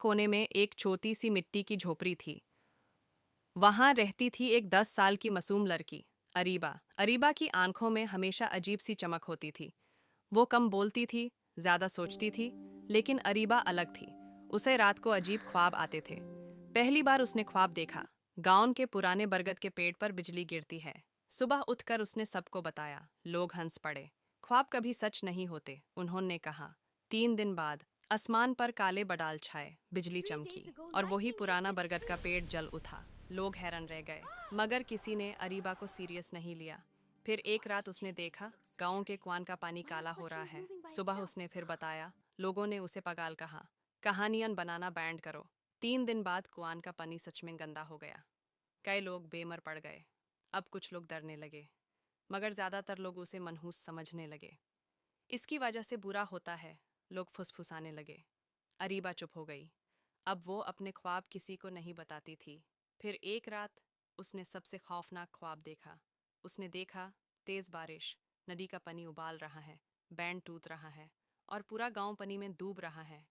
कोने में एक छोटी सी मिट्टी की झोपड़ी थी। वहां रहती थी एक 10 साल की मासूम लड़की, अरीबा। अरीबा की आंखों में हमेशा अजीब सी चमक होती थी। वो कम बोलती थी, ज्यादा सोचती थी, लेकिन अरीबा अलग थी। उसे रात को अजीब ख्वाब आते थे। पहली बार उसने ख्वाब देखा, गांव के पुराने बरगद के पेड़ पर बिजली गिरती है। सुबह उठकर उसने सबको बताया। लोग हंस पड़े। ख्वाब कभी सच नहीं होते, उन्होंने कहा। 3 दिन बाद आसमान पर काले बादल छाए, बिजली चमकी और वही पुराना बरगद का पेड़ जल उठा। लोग हैरान रह गए, मगर किसी ने अरीबा को सीरियस नहीं लिया। फिर एक रात उसने देखा, गांव के कुआं का पानी काला हो रहा है। सुबह उसने फिर बताया। लोगों ने उसे पागल कहा। कहानियां बनाना बैंड करो। 3 दिन बाद कुआं का पानी सच में गंदा हो गया। कई लोग बेमर पड़ गए। अब कुछ लोग डरने लगे, मगर ज्यादातर लोग उसे मनहूस समझने लगे। इसकी वजह से बुरा होता है, लोग फुसफुसाने लगे। अरीबा चुप हो गई। अब वो अपने ख्वाब किसी को नहीं बताती थी। फिर एक रात उसने सबसे खौफनाक ख्वाब देखा। उसने देखा, तेज बारिश, नदी का पानी उबाल रहा है, बैंड टूट रहा है और पूरा गांव पानी में डूब रहा है।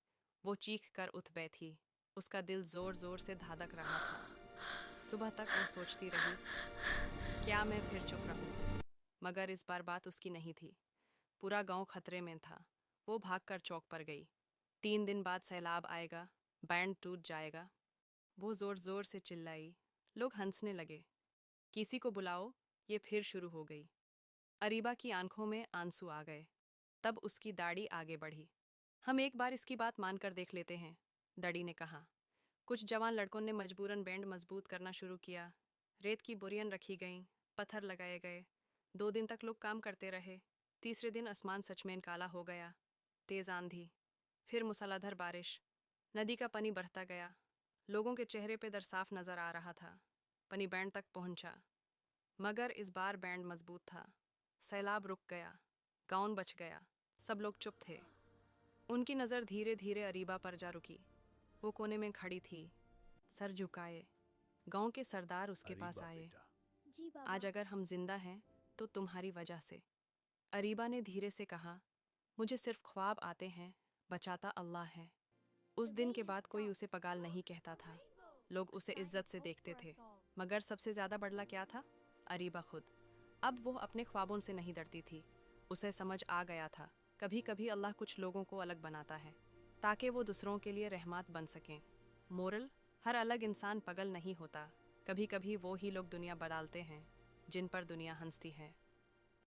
वो चीख कर उठ बैठी। उसका दिल जोर जोर से धड़क रहा था। सुबह तक वो सोचती रही, क्या मैं फिर चुप रहूं? मगर इस बार बात उसकी नहीं थी। पूरा गांव खतरे में था। वो भागकर चौक पर गई। 3 दिन बाद सैलाब आएगा, बैंड टूट जाएगा। वो जोर जोर से चिल्लाई। लोग हंसने लगे। किसी को बुलाओ, ये फिर शुरू हो गई। अरीबा की आंखों में आंसू आ गए। तब उसकी दाढ़ी आगे बढ़ी। हम एक बार इसकी बात मानकर देख लेते हैं, दाढ़ी ने कहा। कुछ जवान लड़कों ने मजबूरन बैंड मजबूत करना शुरू किया। रेत की बोरियां रखी गईं, पत्थर लगाए गए। 2 दिन तक लोग काम करते रहे। तीसरे दिन आसमान सच में काला हो गया। तेज आंधी, फिर मूसलाधार बारिश। नदी का पानी बढ़ता गया। लोगों के चेहरे पे डर साफ नजर आ रहा था। पानी बैंड तक पहुंचा, मगर इस बार बैंड मजबूत था। सैलाब रुक गया, गांव बच गया। सब लोग चुप थे। उनकी नज़र धीरे धीरे अरीबा पर जा रुकी। वो कोने में खड़ी थी, सर झुकाए। गांव के सरदार उसके पास अरीबा आए। बेटा। जी आज बाबा। अगर हम जिंदा हैं तो तुम्हारी वजह से। अरीबा ने धीरे से कहा, मुझे सिर्फ ख्वाब आते हैं, बचाता अल्लाह है। उस दिन के बाद कोई उसे पगाल नहीं कहता था। लोग उसे इज्जत से देखते थे। मगर सबसे ज्यादा बदला क्या था? अरीबा खुद। अब वो अपने ख्वाबों से नहीं डरती थी। उसे समझ आ गया था, कभी कभी अल्लाह कुछ लोगों को अलग बनाता है ताकि वो दूसरों के लिए रहमत बन सकें। मोरल, हर अलग इंसान पागल नहीं होता। कभी कभी वो ही लोग दुनिया बदलते हैं जिन पर दुनिया हंसती है।